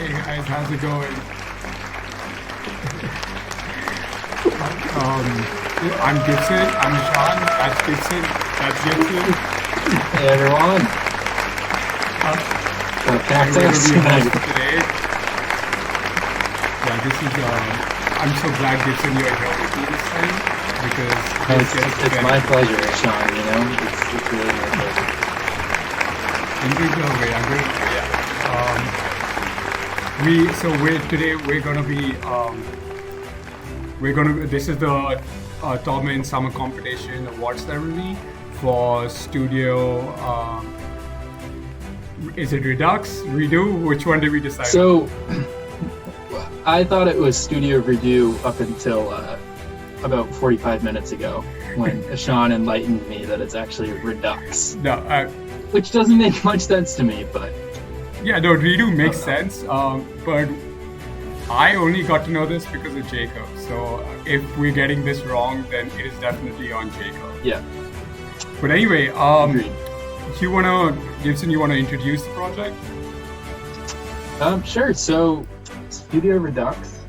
Hey guys, how's it going? I'm Gibson. I'm Sean. That's Gibson. That's Gibson. Hey everyone. I'm Back to going to us be your tonight. host today. Yeah, this is. I'm so glad Gibson you're here with me this time because It's my pleasure, Sean. You know, it's really my pleasure. I'm going to away. Yeah. This is the Taubman Summer Competition Award Ceremony for Studio. Is it Redux? Redo? Which one did we decide? So, I thought it was Studio Redo up until about 45 minutes ago when Sean enlightened me that it's actually Redux. No, Which doesn't make much sense to me, but... yeah, no, Redo makes sense, but I only got to know this because of Jacob. So if we're getting this wrong, then it is definitely on Jacob. Yeah. But anyway, Agreed. Gibson, you wanna introduce the project? Sure. So, Studio Redux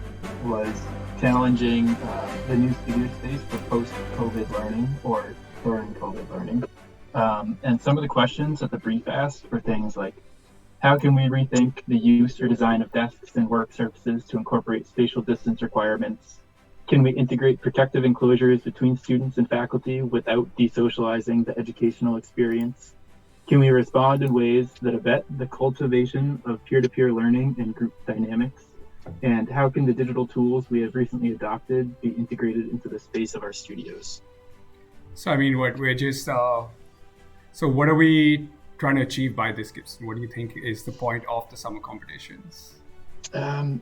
was challenging the new studio space for post-COVID learning or during COVID learning. And some of the questions that the brief asked were things like, how can we rethink the use or design of desks and work surfaces to incorporate spatial distance requirements? Can we integrate protective enclosures between students and faculty without desocializing the educational experience? Can we respond in ways that abet the cultivation of peer-to-peer learning and group dynamics? And how can the digital tools we have recently adopted be integrated into the space of our studios? So I mean, what we're just so what are we trying to achieve by this, Gibson? What do you think is the point of the summer competitions? Um,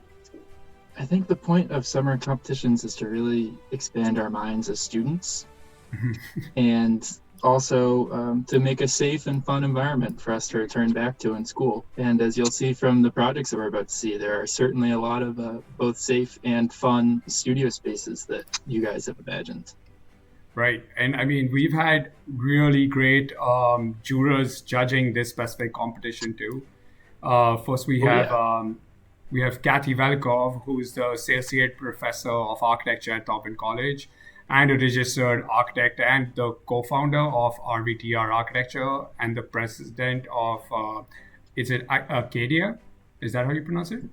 I think the point of summer competitions is to really expand our minds as students and also to make a safe and fun environment for us to return back to in school. And as you'll see from the projects that we're about to see, there are certainly a lot of both safe and fun studio spaces that you guys have imagined. Right. And I mean, we've had really great jurors judging this specific competition too. First, Oh yeah. we have Kathy Velikov, who's the associate professor of architecture at Taubman College, and a registered architect and the co-founder of RVTR Architecture and the president of is it Acadia? Is that how you pronounce it?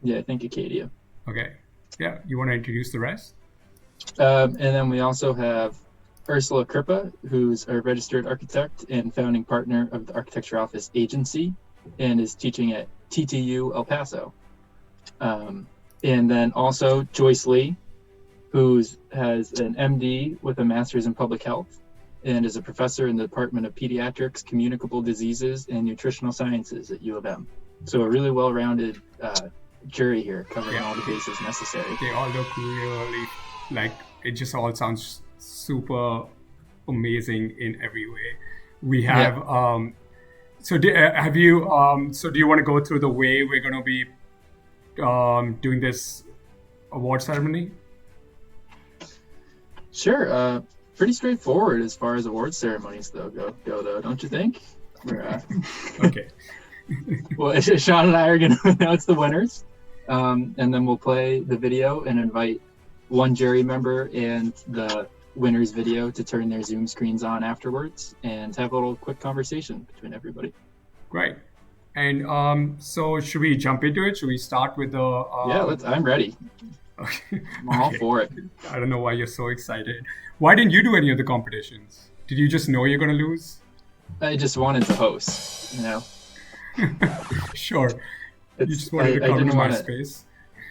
Yeah, I think Acadia. Okay. Yeah. You want to introduce the rest? And then we also have Ursula Kripa, who's a registered architect and founding partner of the Architecture Office Agency and is teaching at TTU El Paso. And then also Joyce Lee, who has an MD with a master's in public health and is a professor in the Department of Pediatrics, Communicable Diseases, and Nutritional Sciences at U of M. So a really well-rounded jury here, covering all the bases necessary. They all look really like it. Just all sounds super amazing in every way. We have so have you so do you want to go through the way we're going to be doing this award ceremony? Sure. Pretty straightforward as far as award ceremonies though go though, don't you think? Okay. Well, Sean and I are going to announce the winners, and then we'll play the video and invite one jury member and the winner's video to turn their Zoom screens on afterwards and have a little quick conversation between everybody. Great. And so should we jump into it? Should we start with the Yeah, I'm ready. Okay. I'm all for it. I don't know why you're so excited. Why didn't you do any of the competitions? Did you just know you're going to lose? I just wanted to host, you know. Sure. You just wanted to come to my space.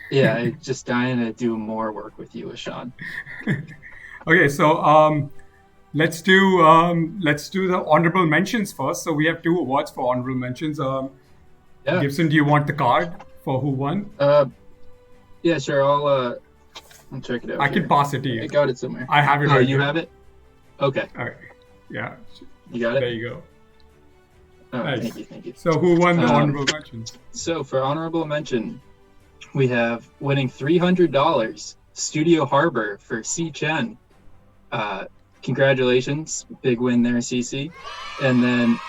Yeah, I just dying to do more work with you, Sean. Okay, so let's do the honorable mentions first. So we have 2 awards for honorable mentions. Yeah. Gibson, do you want the card for who won? Yeah, sure. I'll check it out. I can pass it to you. I got it somewhere. I have it. Oh, you have it? Okay. All right. Yeah. You got it? There you go. Oh, nice. Thank you. So who won the honorable mentions? So for honorable mention, we have winning $300, Studio Harbor for C. Chen. Congratulations. Big win there, CC. And then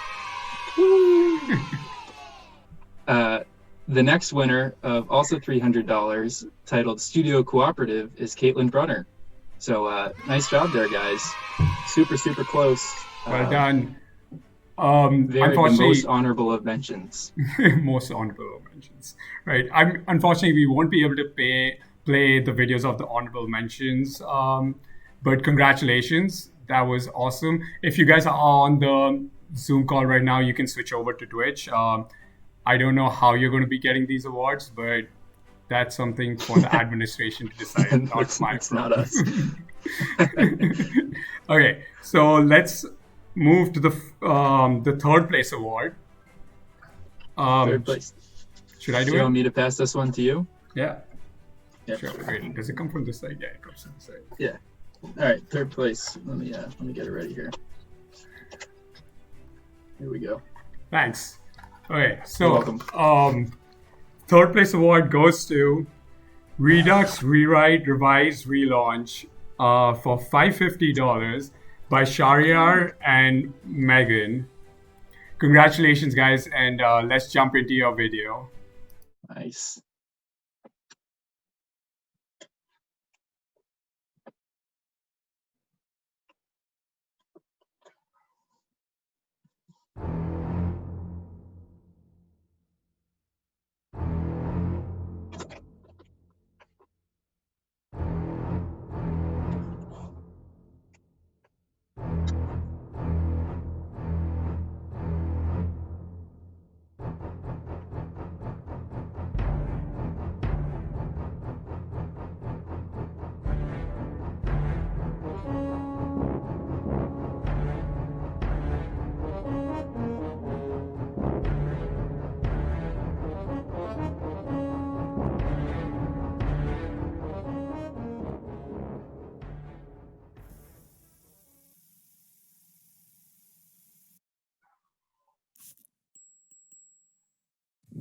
the next winner of also $300, titled Studio Cooperative, is Caitlin Brunner. So nice job there, guys. Super close. Well done. Very most honorable of mentions. Most honorable of mentions. Right. Unfortunately, we won't be able to play the videos of the honorable mentions. But congratulations. That was awesome. If you guys are on the Zoom call right now, you can switch over to Twitch. I don't know how you're going to be getting these awards, but that's something for the administration to decide. Not my it's not us. Okay, so let's move to the third place award. Third place. Should I do it? You want me to pass this one to you? Yeah. Yep. Sure. Wait, does it come from this side? Yeah, it comes from this side. Yeah. All right, third place. Let me get it ready here. Here we go. Thanks. Okay, so third place award goes to Redux Rewrite Revise Relaunch for $550 by Shahryar and Megan. Congratulations, guys, and let's jump into your video. Nice.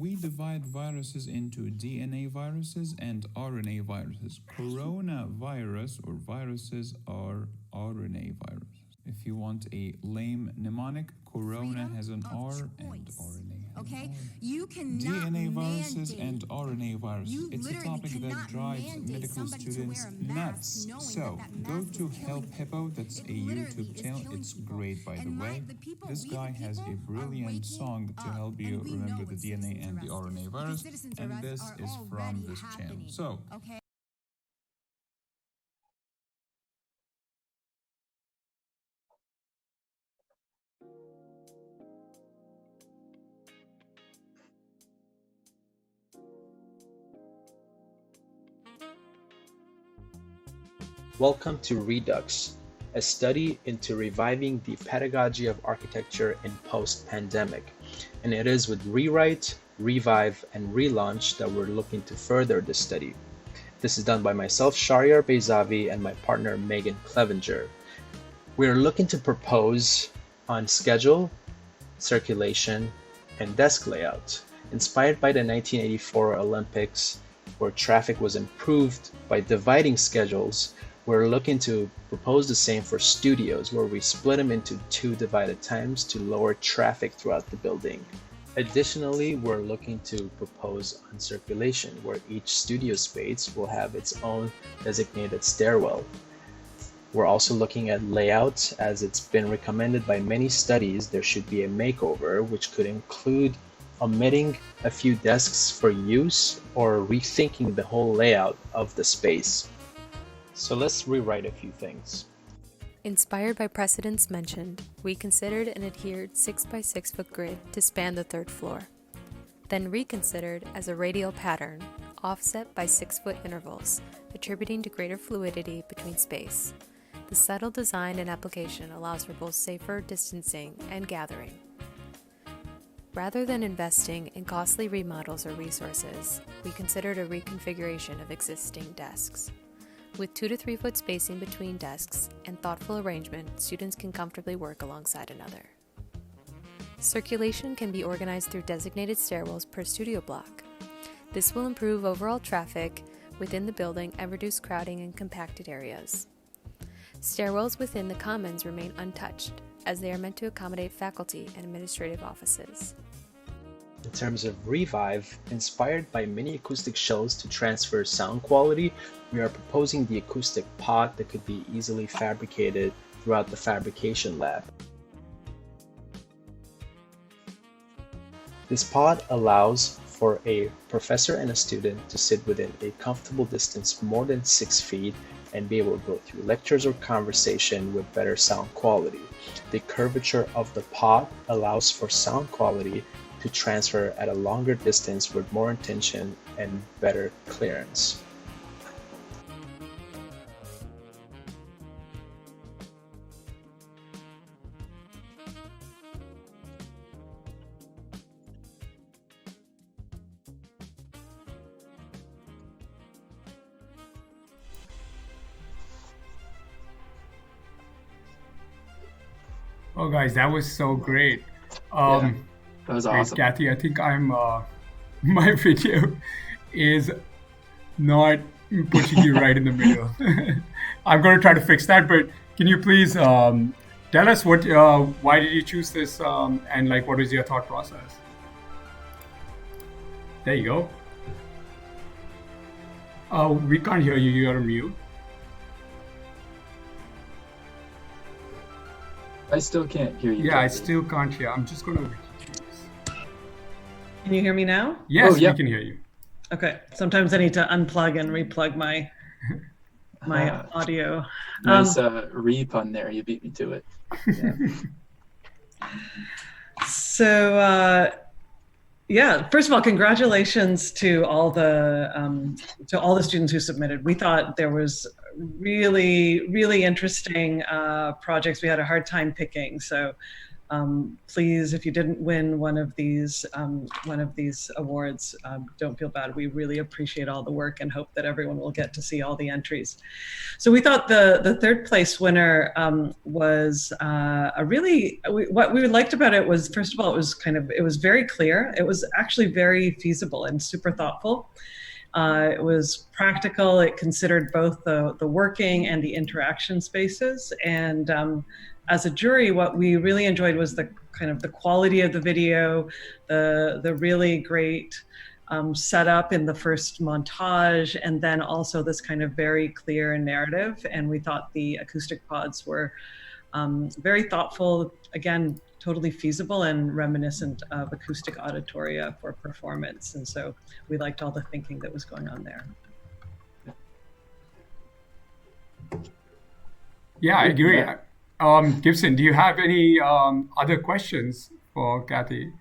we divide viruses into DNA viruses and RNA viruses. Coronavirus or viruses are RNA viruses. If you want a lame mnemonic, corona has an R and RNA has an R. You cannot DNA viruses mandate. and RNA viruses. You It's a literally topic that cannot drives mandate medical somebody to students wear a mask nuts. knowing So that go mask to is killing Help people. Hippo. That's It a literally YouTube is channel. killing It's people. great, by the And way. the people, This we the guy has a people, are brilliant waking song to up, help you and we remember know the when DNA citizens and the arrests, RNA because virus. citizens And arrests this are is from already this channel. happening. So Okay. Welcome to Redux, a study into reviving the pedagogy of architecture in post-pandemic. And it is with Rewrite, Revive, and Relaunch that we're looking to further this study. This is done by myself, Shahryar Beyzavi, and my partner, Megan Clevenger. We are looking to propose on schedule, circulation, and desk layout, inspired by the 1984 Olympics, where traffic was improved by dividing schedules. We're looking to propose the same for studios, where we split them into 2 divided times to lower traffic throughout the building. Additionally, we're looking to propose on circulation, where each studio space will have its own designated stairwell. We're also looking at layout, as it's been recommended by many studies there should be a makeover, which could include omitting a few desks for use or rethinking the whole layout of the space. So let's rewrite a few things. Inspired by precedents mentioned, we considered an adhered 6 by 6 foot grid to span the 3rd floor, then reconsidered as a radial pattern, offset by 6-foot intervals, attributing to greater fluidity between space. The subtle design and application allows for both safer distancing and gathering. Rather than investing in costly remodels or resources, we considered a reconfiguration of existing desks. With 2 to 3 foot spacing between desks and thoughtful arrangement, students can comfortably work alongside another. Circulation can be organized through designated stairwells per studio block. This will improve overall traffic within the building and reduce crowding in compacted areas. Stairwells within the commons remain untouched, as they are meant to accommodate faculty and administrative offices. In terms of Revive, inspired by many acoustic shows to transfer sound quality, we are proposing the acoustic pod that could be easily fabricated throughout the fabrication lab. This pod allows for a professor and a student to sit within a comfortable distance more than 6 feet and be able to go through lectures or conversation with better sound quality. The curvature of the pod allows for sound quality to transfer at a longer distance with more intention and better clearance. Oh, guys, that was so great. Yeah, that was Wait, awesome. Kathy, I think I'm my video is not pushing you right in the middle. I'm going to try to fix that, but can you please tell us why did you choose this, and like what was your thought process? There you go. We can't hear you. You're on mute. I still can't hear you. Yeah, I Kathy. still can't hear. I'm just going to. Can you hear me now? Yes, Oh, yeah. we can hear you. Okay. Sometimes I need to unplug and replug my audio. Nice re-pun there. You beat me to it. So yeah, first of all, congratulations to all the students who submitted. We thought there was really interesting projects. We had a hard time picking, so Please, if you didn't win one of these awards, don't feel bad. We really appreciate all the work and hope that everyone will get to see all the entries. So we thought the third place winner was what we liked about it was, first of all, it was very clear. It was actually very feasible and super thoughtful. It was practical. It considered both the working and the interaction spaces. And as a jury, what we really enjoyed was the quality of the video, the really great setup in the first montage, and then also this kind of very clear narrative. And we thought the acoustic pods were very thoughtful, again, totally feasible and reminiscent of acoustic auditoria for performance. And so we liked all the thinking that was going on there. Yeah, I agree. Gibson, do you have any other questions for Kathy?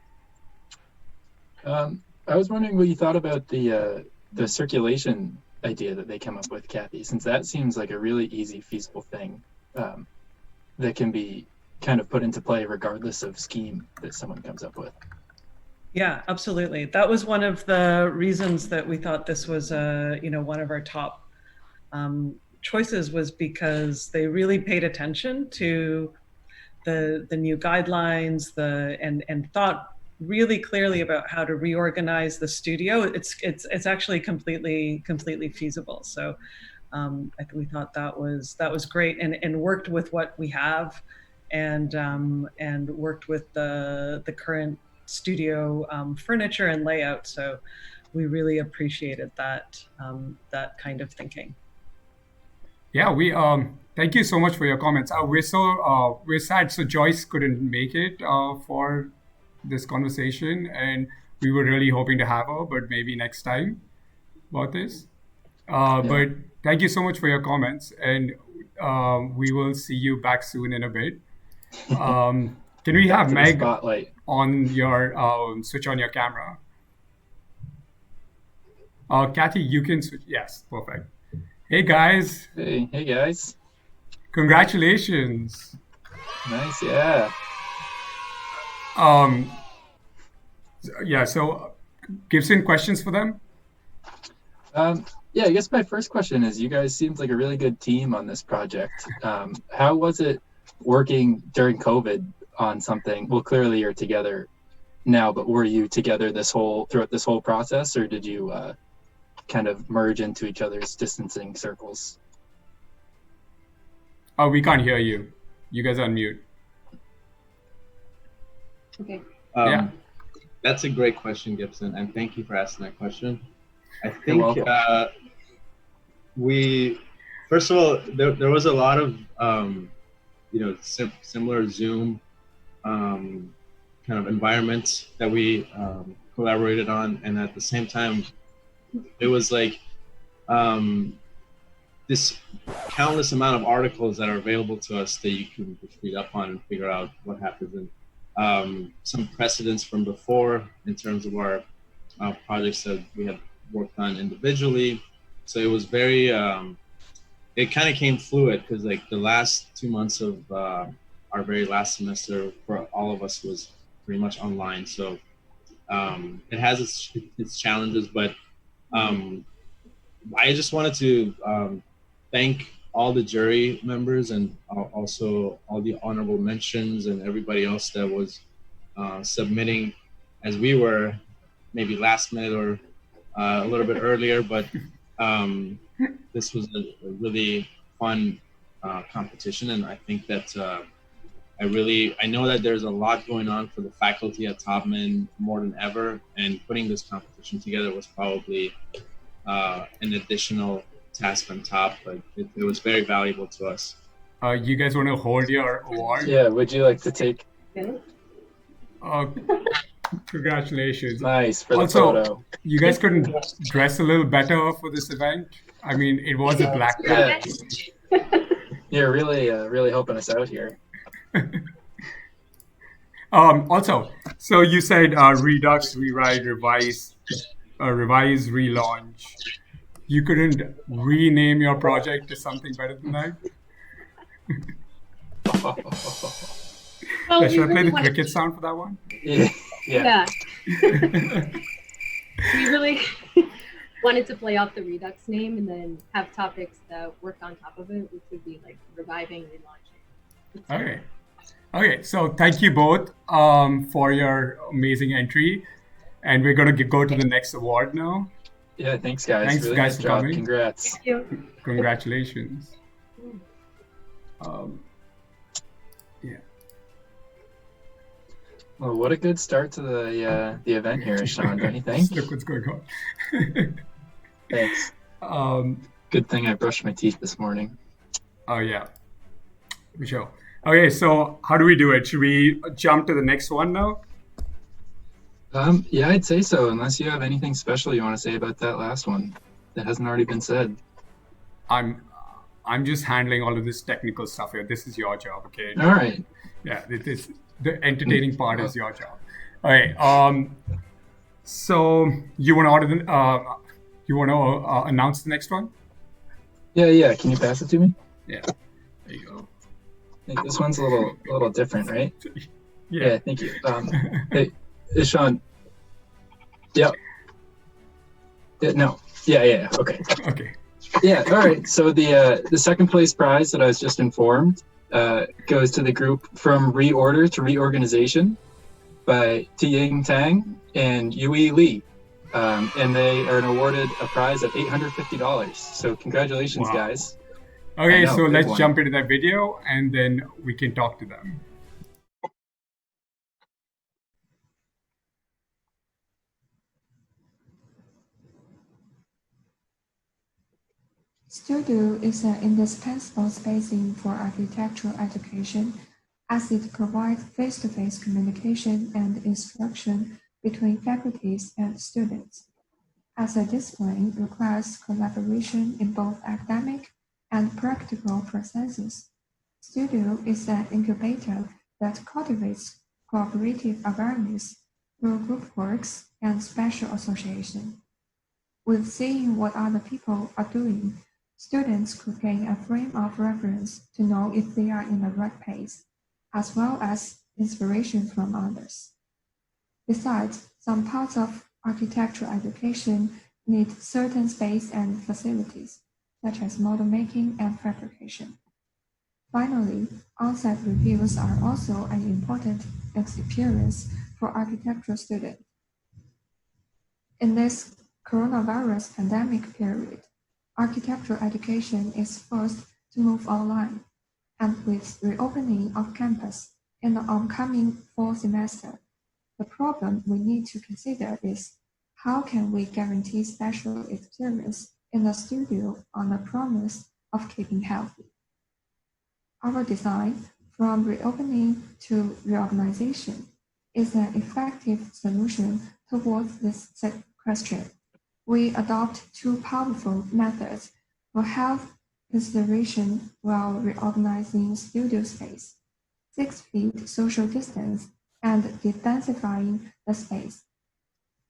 I was wondering what you thought about the circulation idea that they come up with, Kathy, since that seems like a really easy, feasible thing that can be kind of put into play regardless of scheme that someone comes up with. Yeah, absolutely. That was one of the reasons that we thought this was one of our top choices, was because they really paid attention to the new guidelines, and thought really clearly about how to reorganize the studio. It's actually completely feasible. So we thought that was great, and worked with what we have, and worked with the current studio furniture and layout. So we really appreciated that kind of thinking. Yeah, we thank you so much for your comments. We're sad, so Joyce couldn't make it for this conversation, and we were really hoping to have her, but maybe next time about this. But thank you so much for your comments, and we will see you back soon in a bit. Can we have Meg spotlight on your switch on your camera? Kathy, you can switch. Yes, perfect. Hey guys. Hey guys. Congratulations. Nice, yeah. So Gibson, questions for them? Yeah, I guess my first question is, you guys seemed like a really good team on this project. How was it working during COVID on something? Well, clearly you're together now, but were you together throughout this whole process, or did you kind of merge into each other's distancing circles? Oh, we can't hear you. You guys are on mute. Okay. That's a great question, Gibson, and thank you for asking that question. I think first of all, there was a lot of similar Zoom kind of environments that we collaborated on, and at the same time, it was like this countless amount of articles that are available to us that you can just read up on and figure out what happens, and some precedents from before in terms of our projects that we had worked on individually. So it was very, it kind of came fluid, because like the last 2 months of our very last semester for all of us was pretty much online. So it has its challenges, but I just wanted to thank all the jury members, and also all the honorable mentions, and everybody else that was submitting as we were, maybe last minute or a little bit earlier, but this was a really fun competition, and I think that I know that there's a lot going on for the faculty at Taubman more than ever, and putting this competition together was probably an additional task on top, but it was very valuable to us. You guys want to hold your award? Yeah, would you like to take? Congratulations. Nice for the Also, photo. you guys couldn't dress a little better for this event? I mean, it was a black tie. You're really helping us out here. Also, so you said Redux, rewrite, revise, relaunch. You couldn't rename your project to something better than that? Well, Should I play really the cricket sound for that one? Yeah. We really wanted to play off the Redux name and then have topics that work on top of it, which would be like reviving, relaunching. Okay. Okay, so thank you both for your amazing entry. And we're going to go to the next award now. Yeah, thanks, guys. Thanks, really guys, nice for job. coming. Congrats. Thank you. Congratulations. Yeah. Well, what a good start to the event here, Sean, don't you think? Look what's going on. Thanks. Good thing I brushed my teeth this morning. Oh, yeah. For sure. Okay, so how do we do it? Should we jump to the next one now? Yeah, I'd say so, unless you have anything special you want to say about that last one that hasn't already been said. I'm just handling all of this technical stuff here. This is your job, okay? All right. Yeah, the entertaining part is your job. All right. So you want to announce the next one? Yeah. Can you pass it to me? Yeah. There you go. I think this one's a little different, right? Yeah. Thank you. Hey, Sean. Yep. No. Yeah. Okay. Okay. Yeah. All right. So the second place prize that I was just informed goes to the group From Reorder to Reorganization by Tiying Tang and Yui Lee. And they are awarded a prize of $850. So congratulations, Wow. guys. Okay, know, so big let's one. jump into that video and then we can talk to them. Studio is an indispensable spacing for architectural education as it provides face-to-face communication and instruction between faculties and students. As a discipline requires collaboration in both academic and practical processes, Studio is an incubator that cultivates cooperative awareness through group works and spatial association. With seeing what other people are doing, students could gain a frame of reference to know if they are in the right pace, as well as inspiration from others. Besides, some parts of architectural education need certain space and facilities, such as model making and fabrication. Finally, on-site reviews are also an important experience for architectural students. In this coronavirus pandemic period, architectural education is forced to move online, and with reopening of campus in the oncoming fall semester, the problem we need to consider is how can we guarantee special experience in the studio on the promise of keeping healthy? Our design, From Reopening to Reorganization, is an effective solution towards this question. We adopt two powerful methods for health consideration while reorganizing studio space: 6 feet social distance and densifying the space,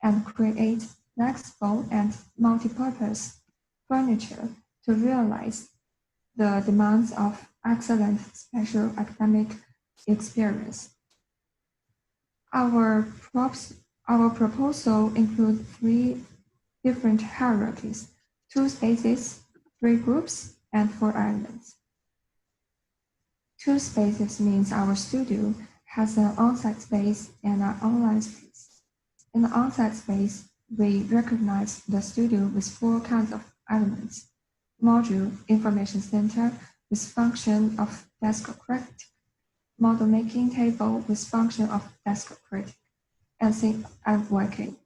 and create flexible and multipurpose furniture to realize the demands of excellent spatial academic experience. Our proposal includes 3 different hierarchies: 2 spaces, 3 groups, and 4 islands. 2 spaces means our studio has an on-site space and an online space. In the on-site space, we recognize the studio with 4 kinds of elements: module, information center with function of desk critic, model making table with function of desk critic, and YK.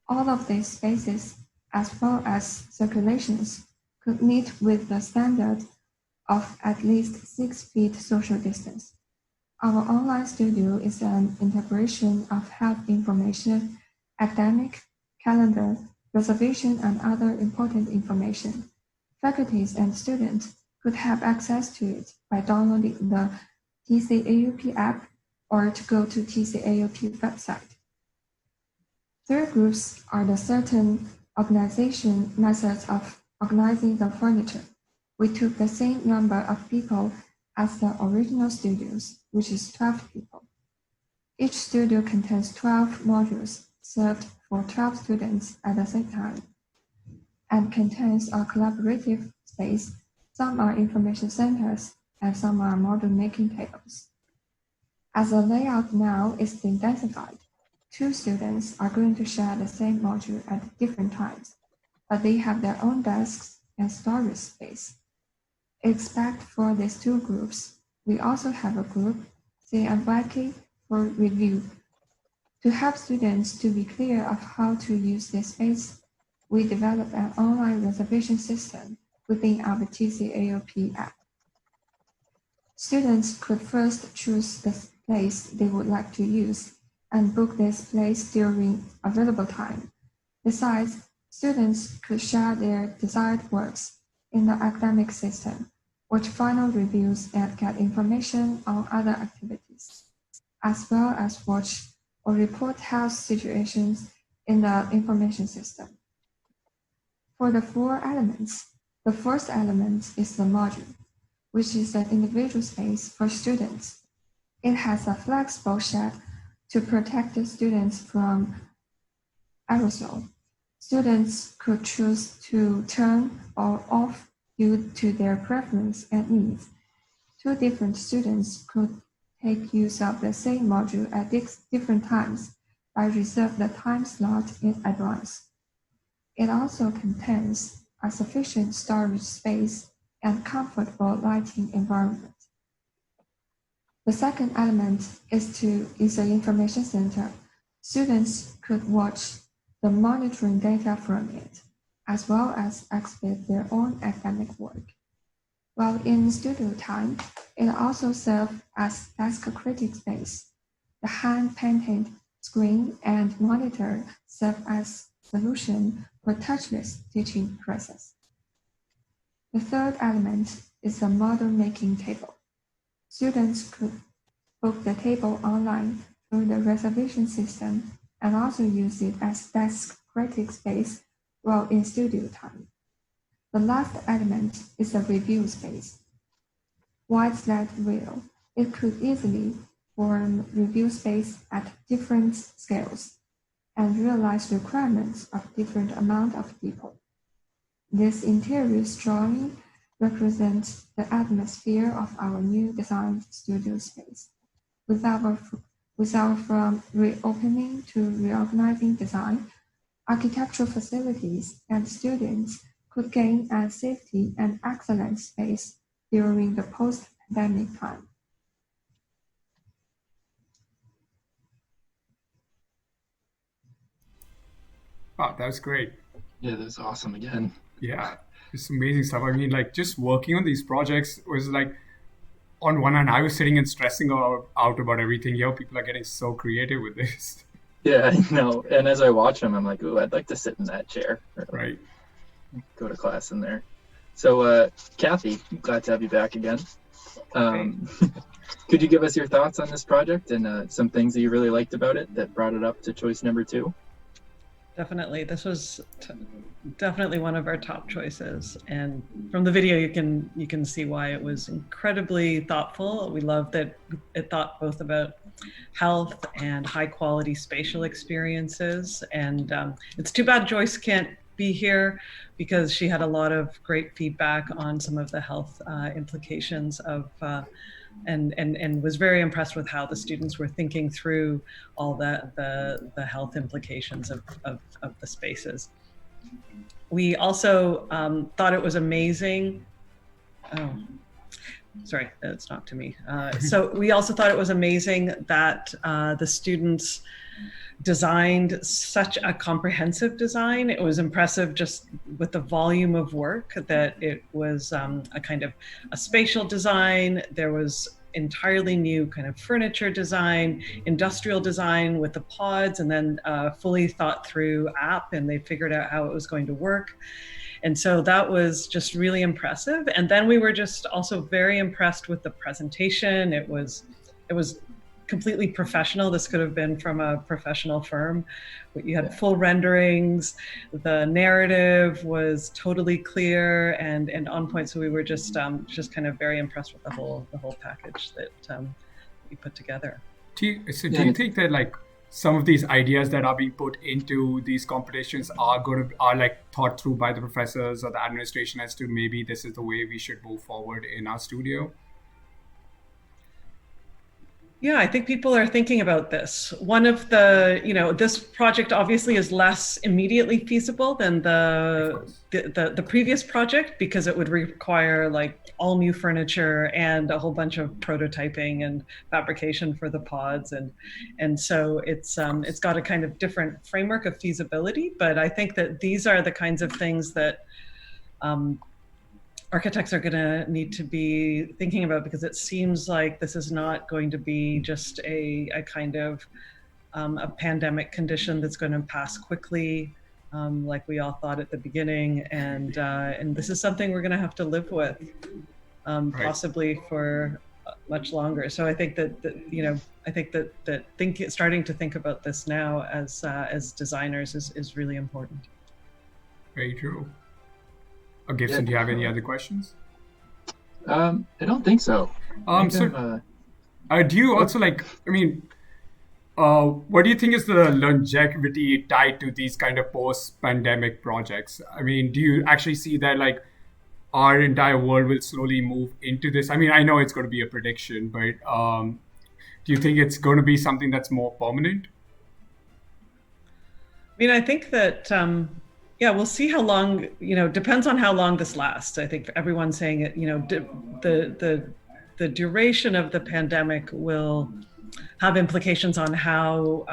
All of these spaces, as well as circulations, could meet with the standard of at least 6 feet social distance. Our online studio is an integration of health information, academic, calendar, reservation, and other important information. Faculties and students could have access to it by downloading the TCAUP app or to go to TCAUP website. 3 groups are the certain organization methods of organizing the furniture. We took the same number of people as the original studios, which is 12 people, Each studio contains 12 modules served for 12 students at the same time and contains a collaborative space. Some are information centers and some are model making tables. As the layout now is intensified, 2 students are going to share the same module at different times, but they have their own desks and storage space. Except for these 2 groups, we also have a group, C and YK, for review. To help students to be clear of how to use this space, we developed an online reservation system within our TCAOP app. Students could first choose the place they would like to use and book this place during available time. Besides, students could share their desired works in the academic system, watch final reviews and get information on other activities, as well as watch or report health situations in the information system. For the 4 elements, the first element is the module, which is an individual space for students. It has a flexible shed to protect the students from aerosol. Students could choose to turn or off due to their preference and needs. 2 different students could take use of the same module at different times by reserve the time slot in advance. It also contains a sufficient storage space and comfortable lighting environment. The second element is the information center. Students could watch the monitoring data from it, as well as exhibit their own academic work. While in studio time, it also serves as desk critic space. The hand-painted screen and monitor serve as solution for touchless teaching process. The third element is the model making table. Students could book the table online through the reservation system and also use it as desk critic space while in studio time. The last element is a review space. Wide slide wheel. It could easily form review space at different scales and realize requirements of different amount of people. This interior drawing represents the atmosphere of our new designed studio space. With our from reopening to reorganizing design, architectural facilities and students could gain a safety and excellent space during the post-pandemic time. Wow, that was great. Yeah, that's awesome again. Yeah, it's amazing stuff. I mean, like just working on these projects was like, on one hand, I was sitting and stressing out about everything. Yo, people are getting so creative with this. Yeah, I know. And as I watch them, I'm like, ooh, I'd like to sit in that chair. Right. Go to class in there. So, Kathy, glad to have you back again. Could you give us your thoughts on this project and some things that you really liked about it that brought it up to choice number 2? Definitely. This was definitely one of our top choices. And from the video, you can see why it was incredibly thoughtful. We love that it thought both about health and high quality spatial experiences. And it's too bad Joyce can't be here because she had a lot of great feedback on some of the health implications of and was very impressed with how the students were thinking through all the health implications of the spaces. We also thought it was amazing. Oh, sorry, it's not to me. So we also thought it was amazing that the students designed such a comprehensive design. It was impressive just with the volume of work that it was a kind of a spatial design. There was entirely new kind of furniture design, industrial design with the pods, and then fully thought through app, and they figured out how it was going to work. And so that was just really impressive. And then we were just also very impressed with the presentation. It was completely professional. This could have been from a professional firm. You had full renderings. The narrative was totally clear and on point. So we were just kind of very impressed with the whole package that we put together. Do you think that like some of these ideas that are being put into these competitions are like thought through by the professors or the administration as to maybe this is the way we should move forward in our studio? Yeah, I think people are thinking about this. One of the, this project obviously is less immediately feasible than the previous project, because it would require like all new furniture and a whole bunch of prototyping and fabrication for the pods, and so it's got a kind of different framework of feasibility. But I think that these are the kinds of things that architects are going to need to be thinking about, because it seems like this is not going to be just a kind of a pandemic condition that's going to pass quickly, like we all thought at the beginning, and this is something we're going to have to live with, possibly for much longer. So I think that starting to think about this now as designers is really important. Very true. Gibson, do you have any other questions? I don't think so. Do you also like, what do you think is the longevity tied to these kind of post-pandemic projects? I mean, do you actually see that like our entire world will slowly move into this? I mean, I know it's going to be a prediction, but do you think it's going to be something that's more permanent? I mean, I think that yeah, we'll see how long, depends on how long this lasts. I think everyone's saying it, the duration of the pandemic will have implications on how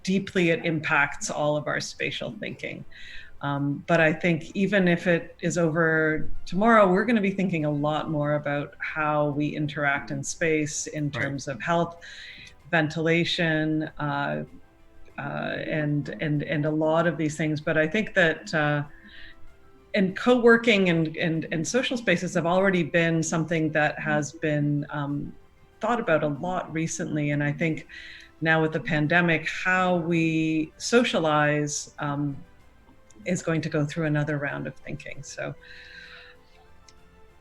deeply it impacts all of our spatial thinking. But I think even if it is over tomorrow, we're going to be thinking a lot more about how we interact in space in terms of health, ventilation, and a lot of these things. But I think that and co-working and social spaces have already been something that has been thought about a lot recently. And I think now with the pandemic, how we socialize is going to go through another round of thinking. So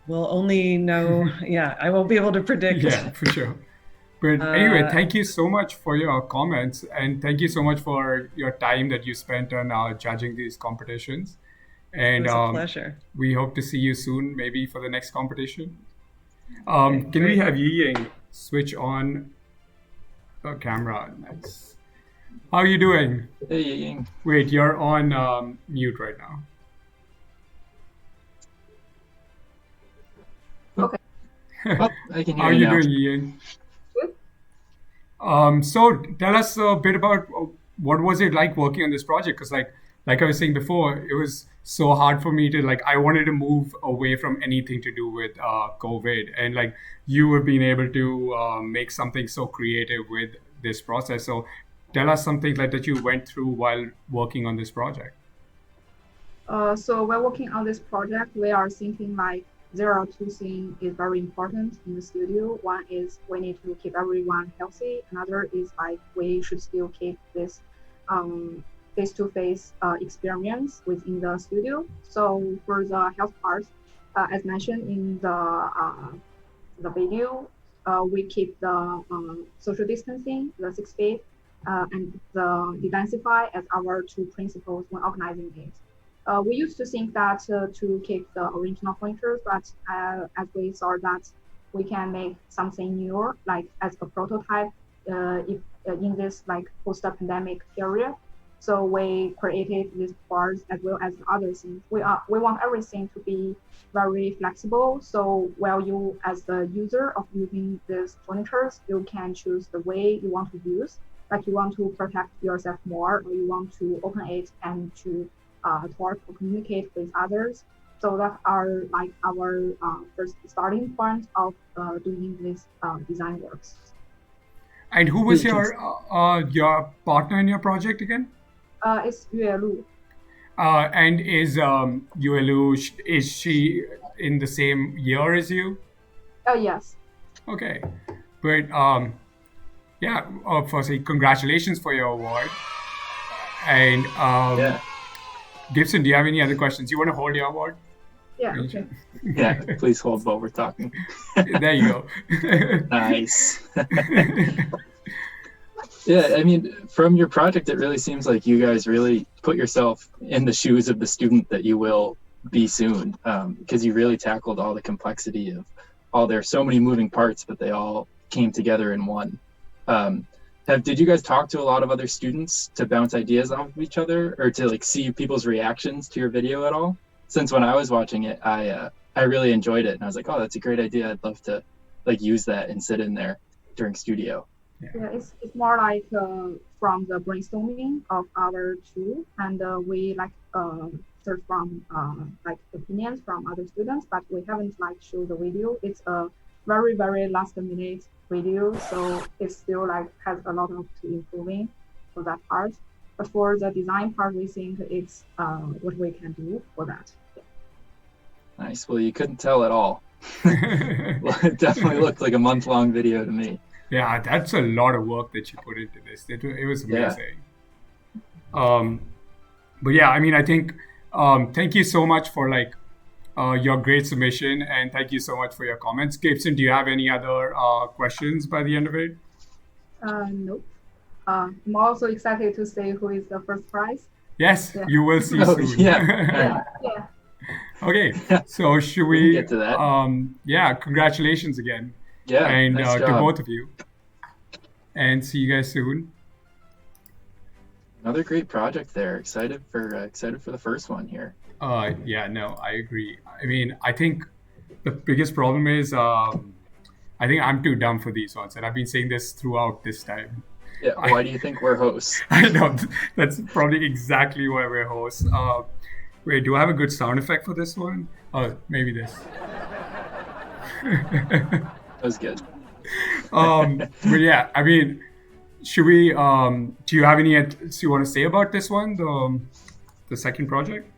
we'll only know, I won't be able to predict. Yeah, for sure. But anyway, thank you so much for your comments, and thank you so much for your time that you spent on judging these competitions. And it was a pleasure. We hope to see you soon, maybe for the next competition. Can we have Yiying switch on the camera? Nice. How are you doing? Hey, Yiying. Wait, you're on mute right now. Okay. I can hear How are you you now. doing, Yiying? So tell us a bit about what was it like working on this project? Because like I was saying before, it was so hard for me to I wanted to move away from anything to do with COVID, and like you have been able to make something so creative with this process. So tell us something like that you went through while working on this project. So while working on this project, we are thinking like there are two things is very important in the studio. One is we need to keep everyone healthy. Another is like we should still keep this face-to-face experience within the studio. So for the health part, as mentioned in the video, we keep the social distancing, the 6 feet, and the densify as our two principles when organizing it. We used to think that to keep the original pointers, but as we saw that we can make something new, like as a prototype, if in this like post-pandemic period. So we created these parts as well as other things. We want everything to be very flexible. So while you, as the user of using these furnitures, you can choose the way you want to use. Like you want to protect yourself more, or you want to open it and to talk or communicate with others. So that are like our first starting point of doing this design works. And who was your partner in your project again? It's Yuelu. And is Yuelu, is she in the same year as you? Yes. Okay. But firstly, congratulations for your award. And Gibson, do you have any other questions? You want to hold your award? Yeah. Okay. Yeah, please hold while we're talking. There you go. Nice. Yeah, I mean, from your project, it really seems like you guys really put yourself in the shoes of the student that you will be soon, because you really tackled all the complexity of all. There's so many moving parts, but they all came together in one. Um, did you guys talk to a lot of other students to bounce ideas off of each other, or to like see people's reactions to your video at all? Since when I was watching it, I really enjoyed it, and I was like, oh, that's a great idea. I'd love to like use that and sit in there during studio. Yeah, it's more like from the brainstorming of our tool, and we like search from like opinions from other students, but we haven't like show the video. It's a very last minute video, so it's still like has a lot of to improving for that part. But for the design part, we think it's what we can do for that. Nice. Well, you couldn't tell at all. Well, it definitely looked like a month-long video to me. Yeah, that's a lot of work that you put into this. It was amazing. Yeah. But yeah, I mean, I think thank you so much for like your great submission, and thank you so much for your comments. Gibson, do you have any other questions by the end of it? Nope. I'm also excited to see who is the first prize. Yes, yeah. You will see soon. Yeah. Yeah. Okay, so should we get to that? Yeah, congratulations again. Yeah, and nice to both of you. And see you guys soon. Another great project there. Excited for the first one here. Yeah, no, I agree. I mean, I think the biggest problem is I think I'm too dumb for these ones, and I've been saying this throughout this time. Yeah, why do you think we're hosts? I know, that's probably exactly why we're hosts. Wait, do I have a good sound effect for this one? Oh, maybe this. That was good. But yeah, I mean, should we? Do you have any you want to say about this one, the second project?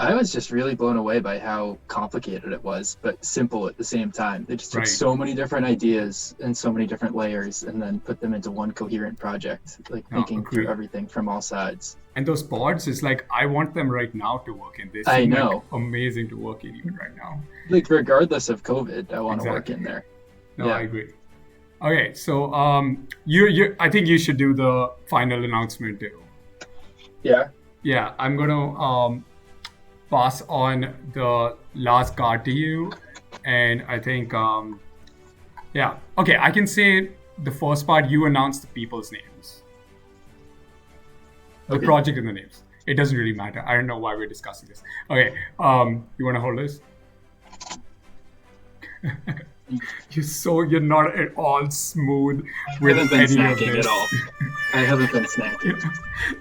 I was just really blown away by how complicated it was, but simple at the same time. They just took so many different ideas and so many different layers, and then put them into one coherent project, like thinking through everything from all sides. And those pods, it's like I want them right now to work in. They seem I know. Like amazing to work in even right now. Like regardless of COVID, I want to work in there. No, yeah. I agree. Okay, so I think you should do the final announcement too. Yeah. Yeah, I'm gonna pass on the last card to you, and I think yeah, okay, I can say the first part. You announce the people's names, the project and the names. It doesn't really matter. I don't know why we're discussing this. Okay, you want to hold this? You're not at all smooth with any of this. At all. I haven't been snacking.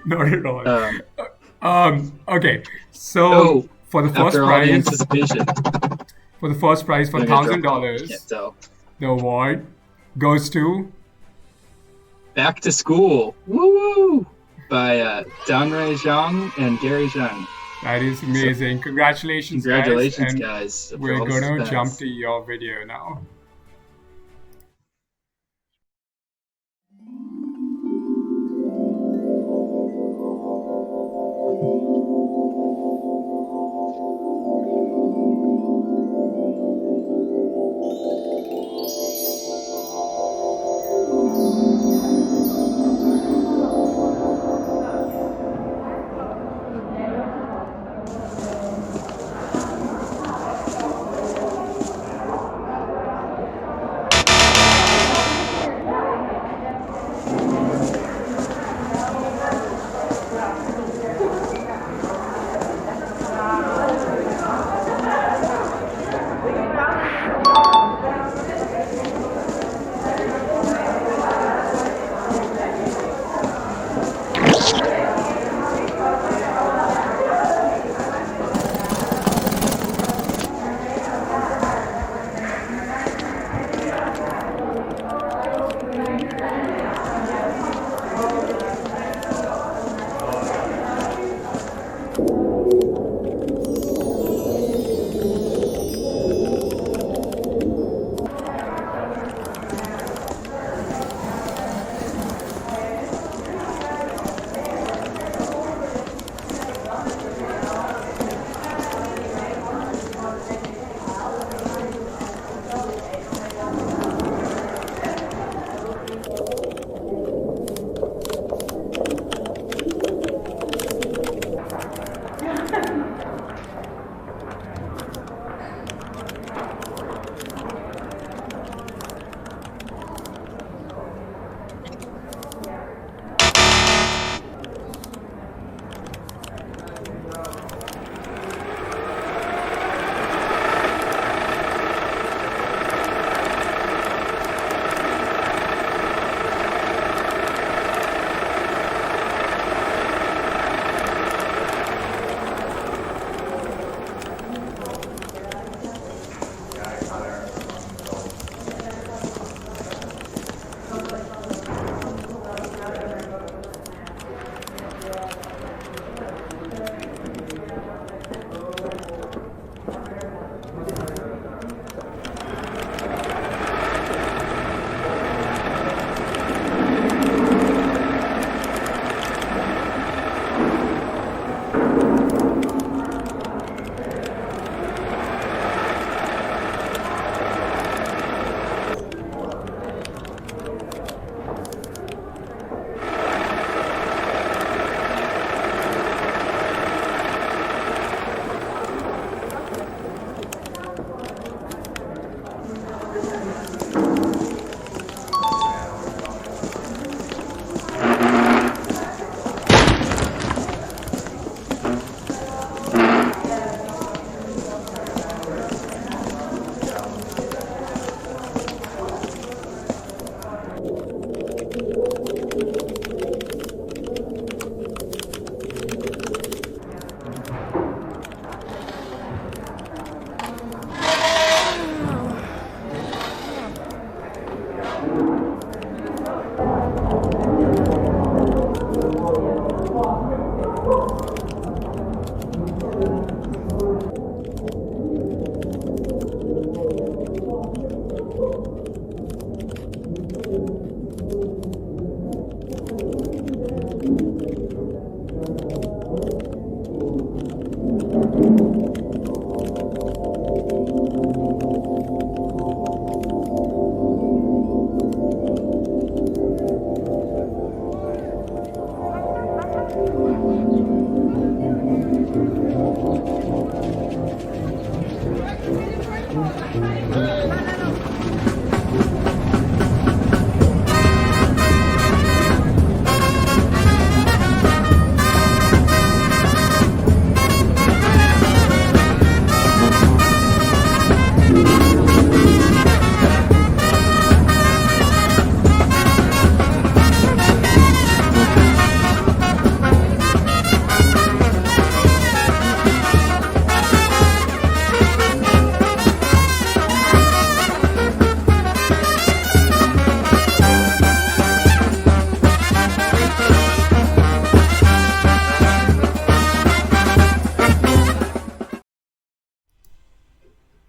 Not at all. Okay, so for the first prize, for $1,000, the award goes to Back to School. Woo! By Danrei Zhang and Gary Zhang. That is amazing. Congratulations, guys. We're going to jump to your video now.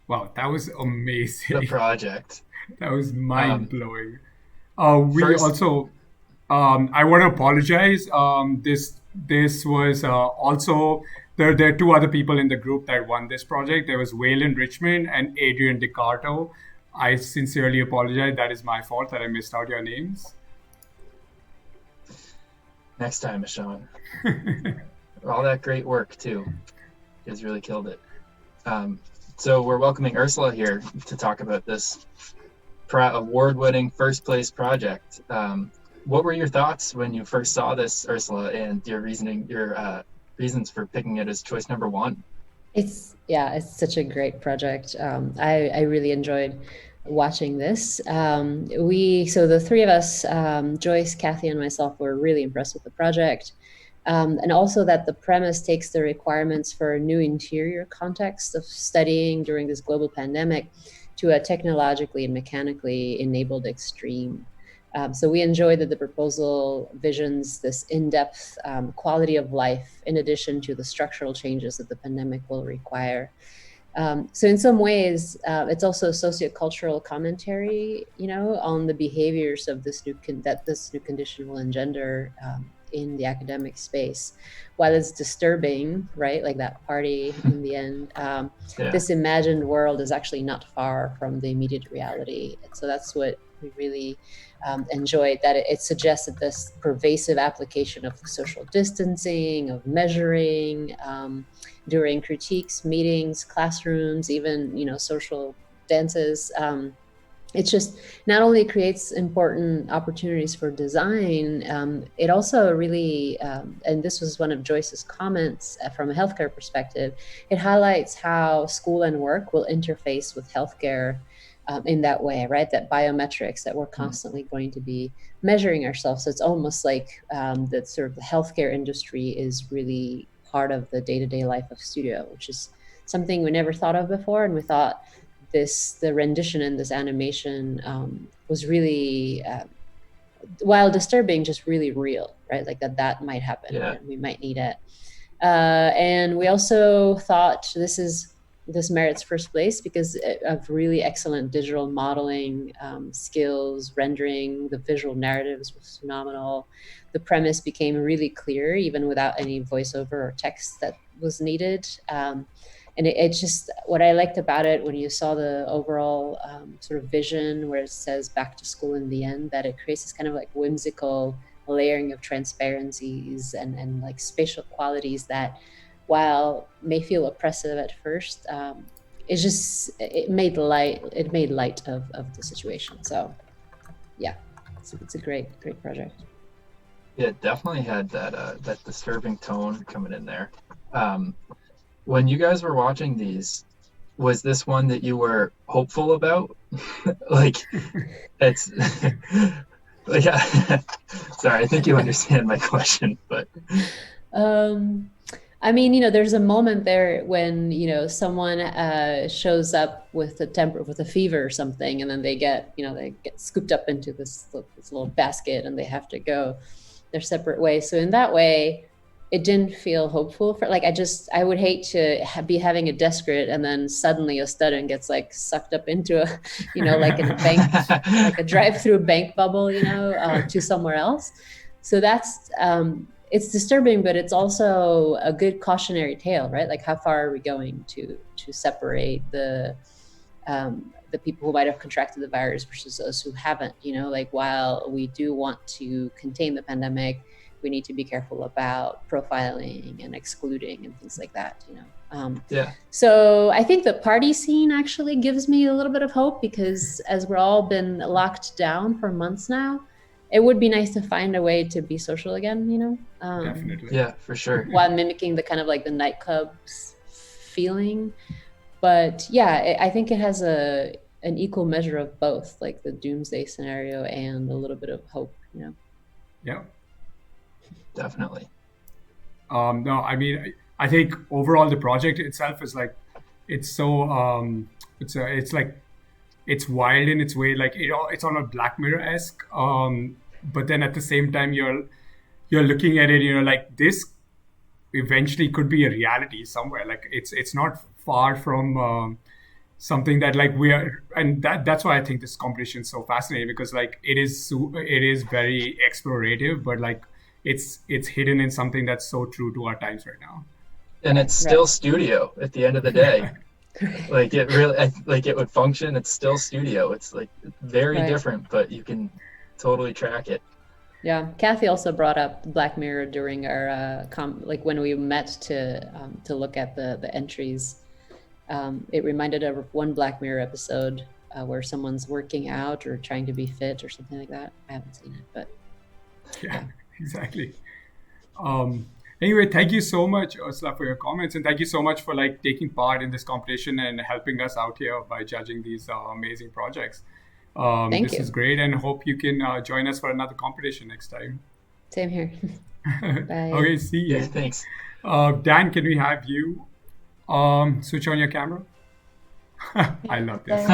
Wow, that was amazing. The project. That was mind blowing. We First, also, I want to apologize. This was also there are two other people in the group that won this project. There was Waylon Richmond and Adrian DiCarto. I sincerely apologize. That is my fault that I missed out your names. next time, Sean. All that great work too. You guys really killed it. So we're welcoming Ursula here to talk about this award-winning first place project. What were your thoughts when you first saw this, Ursula, and your reasons for picking it as choice number one? It's such a great project. I really enjoyed watching this. So the three of us, Joyce, Kathy, and myself, were really impressed with the project. And also that the premise takes the requirements for a new interior context of studying during this global pandemic to a technologically and mechanically enabled extreme. So we enjoy that the proposal visions this in-depth quality of life in addition to the structural changes that the pandemic will require. So in some ways, it's also a sociocultural commentary, on the behaviors of this new condition will engender in the academic space. While it's disturbing, right, like that party in the end, this imagined world is actually not far from the immediate reality. And so that's what we really enjoyed, that it suggested this pervasive application of social distancing, of measuring during critiques, meetings, classrooms, even, social dances. It just not only creates important opportunities for design, it also really, and this was one of Joyce's comments from a healthcare perspective, it highlights how school and work will interface with healthcare in that way, right? That biometrics that we're constantly going to be measuring ourselves. So it's almost like that sort of the healthcare industry is really part of the day-to-day life of studio, which is something we never thought of before. And we thought the rendition in this animation was really, while disturbing, just really real, right? Like that might happen, and we might need it. And we also thought this merits first place because of really excellent digital modeling skills, rendering, the visual narratives was phenomenal. The premise became really clear, even without any voiceover or text that was needed. And it just, what I liked about it when you saw the overall sort of vision where it says back to school in the end, that it creates this kind of like whimsical layering of transparencies and like spatial qualities that, while may feel oppressive at first, it made light of the situation. So yeah, it's a great project. Yeah, it definitely had that disturbing tone coming in there. When you guys were watching these, was this one that you were hopeful about? Like, it's like, sorry, I think you understand my question, but I mean, there's a moment there when, someone shows up with a fever or something, and then they get scooped up into this little basket and they have to go their separate ways. So in that way, it didn't feel hopeful for like I would hate to be having a desk grid and then suddenly a student gets like sucked up into a like in a bank like a drive-through bank bubble to somewhere else. So that's it's disturbing, but it's also a good cautionary tale, right? Like how far are we going to separate the people who might have contracted the virus versus those who haven't, like while we do want to contain the pandemic, we need to be careful about profiling and excluding and things like that, Yeah. So I think the party scene actually gives me a little bit of hope, because as we're all been locked down for months now, it would be nice to find a way to be social again, Definitely. Yeah, for sure. while mimicking the kind of like the nightclubs feeling. But yeah, I think it has an equal measure of both, like the doomsday scenario and a little bit of hope, Yeah. Definitely. No, I mean, I think overall the project itself is like, it's so, it's like, it's wild in its way. Like, it's on a Black Mirror-esque. But then at the same time, you're looking at it, like this eventually could be a reality somewhere. Like it's not far from something that like we are, and that's why I think this competition is so fascinating, because like it is very explorative, but like it's hidden in something that's so true to our times right now. And it's still studio at the end of the day. Like it really, like it would function. It's still studio. It's like very different, but you can totally track it. Yeah, Kathy also brought up Black Mirror during our like when we met to look at the entries. It reminded of one Black Mirror episode where someone's working out or trying to be fit or something like that. I haven't seen it, but yeah. Exactly. Anyway, thank you so much, Ursula, for your comments, and thank you so much for like taking part in this competition and helping us out here by judging these amazing projects. This is great, and hope you can join us for another competition next time. Same here. Bye. Okay, see you. Yeah, thanks. Dan, can we have you switch on your camera? I love this.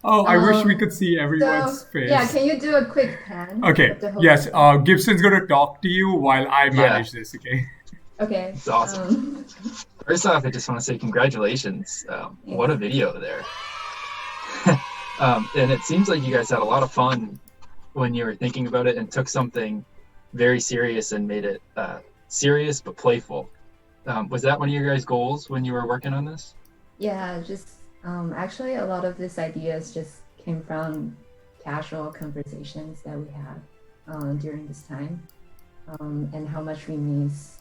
Oh, I wish we could see everyone's face. Yeah, can you do a quick pan? Okay, yes. Gibson's going to talk to you while I manage this, okay? Okay. It's awesome. First off, I just want to say congratulations. What a video there. And it seems like you guys had a lot of fun when you were thinking about it and took something very serious and made it serious but playful. Was that one of your guys' goals when you were working on this? Yeah, just actually a lot of these ideas just came from casual conversations that we had during this time, and how much we miss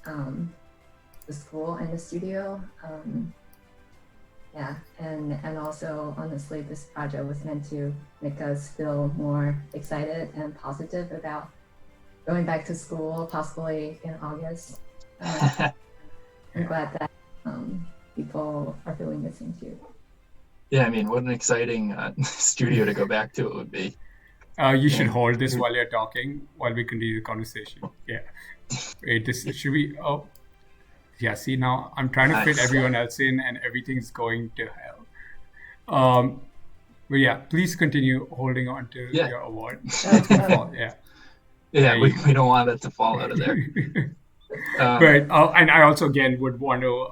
the school and the studio. Yeah, and also honestly, this project was meant to make us feel more excited and positive about going back to school, possibly in August. I'm glad that people are feeling the same too. Yeah, I mean, what an exciting studio to go back to it would be. You should hold this while you're talking, while we continue the conversation. Yeah. Wait, should we? Oh, yeah. See, now I'm trying to fit everyone else in, and everything's going to hell. But yeah, please continue holding on to your award. It's gonna fall. Yeah. Yeah, we don't want it to fall out of there. But and I also again would want to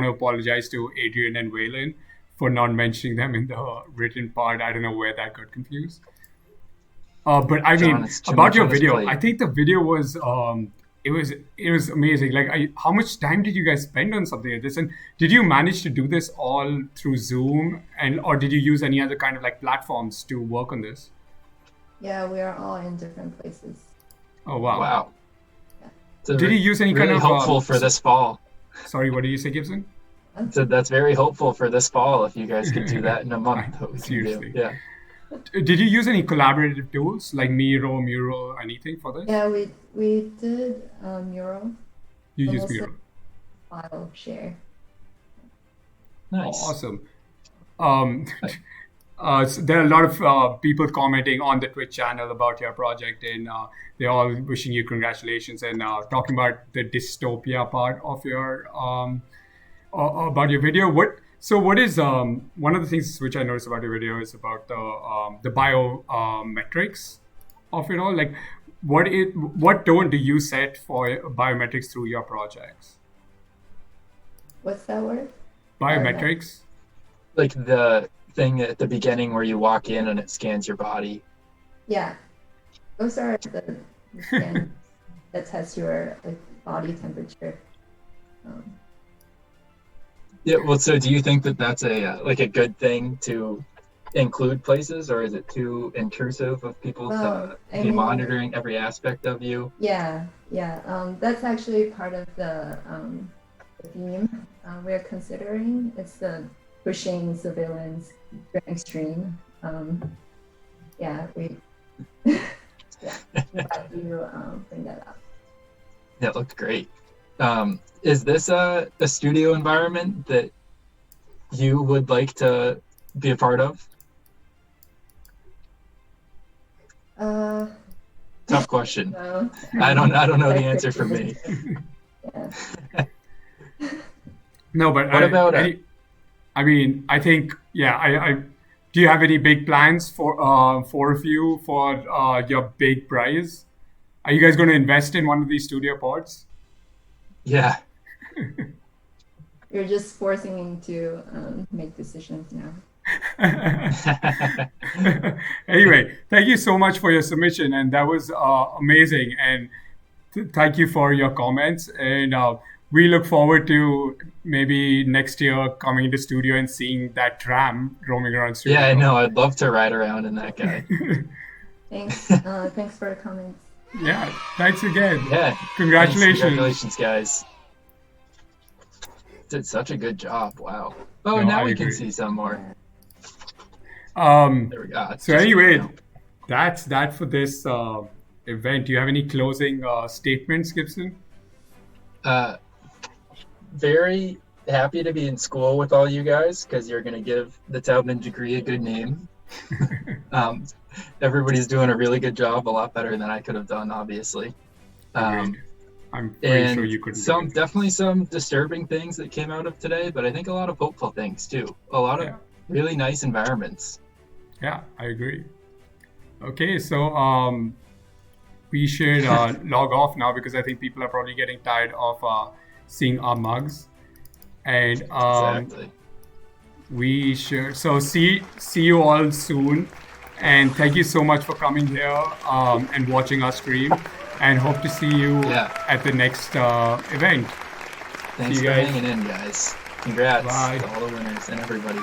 apologize to Adrian and Waylon for not mentioning them in the written part. I don't know where that got confused. But I mean, about your video, I think the video was it was amazing. Like, how much time did you guys spend on something like this? And did you manage to do this all through Zoom, or did you use any other kind of like platforms to work on this? Yeah, we are all in different places. Oh wow! Wow. Did you use any kind of hopeful for this fall? Sorry, what did you say, Gibson? So that's very hopeful for this fall if you guys could do that in a month. Seriously. Yeah. Did you use any collaborative tools like Miro, Mural, anything for this? Yeah, we did Mural. You used Mural. File share. Nice. Oh, awesome. So there are a lot of people commenting on the Twitch channel about your project, and they're all wishing you congratulations and talking about the dystopia part of your about your video. What is one of the things which I noticed about your video is about the biometrics of it all. Like, what tone do you set for biometrics through your projects? What's that word? Biometrics. Like the thing at the beginning where you walk in and it scans your body. Yeah, those are the scans that test your body temperature. Yeah. Well, so do you think that that's a like a good thing to include places, or is it too intrusive of people to be monitoring every aspect of you? Yeah. That's actually part of the theme we're considering. It's the pushing surveillance to an extreme. Yeah, we glad you bring that up. That looked great. Is this a studio environment that you would like to be a part of? Tough question. No. I don't know the answer for me. Yeah. No, but What about I mean, I think, yeah. Do you have any big plans for of you for your big prize? Are you guys going to invest in one of these studio pods? Yeah. You're just forcing me to make decisions now. Anyway, thank you so much for your submission, and that was amazing. And thank you for your comments. And we look forward to maybe next year coming into studio and seeing that tram roaming around studio. Yeah, I know. I'd love to ride around in that guy. Thanks. Thanks for the comments. Yeah, thanks again. Yeah. Congratulations. Congratulations, guys. Did such a good job. Wow. Oh, No, now I we agree. can see some more. There we go. So anyway, that's that for this event. Do you have any closing statements, Gibson? Very happy to be in school with all you guys because you're going to give the Taubman degree a good name. Everybody's doing a really good job, a lot better than I could have done, obviously. I'm pretty sure you couldn't. Definitely some disturbing things that came out of today, but I think a lot of hopeful things too. A lot of really nice environments. Yeah, I agree. Okay, so we should log off now because I think people are probably getting tired of seeing our mugs. And Exactly. we should. So see you all soon, and thank you so much for coming here and watching our stream. And hope to see you at the next event. Thanks see you for guys. hanging in, guys. Congrats Bye. to all the winners and everybody.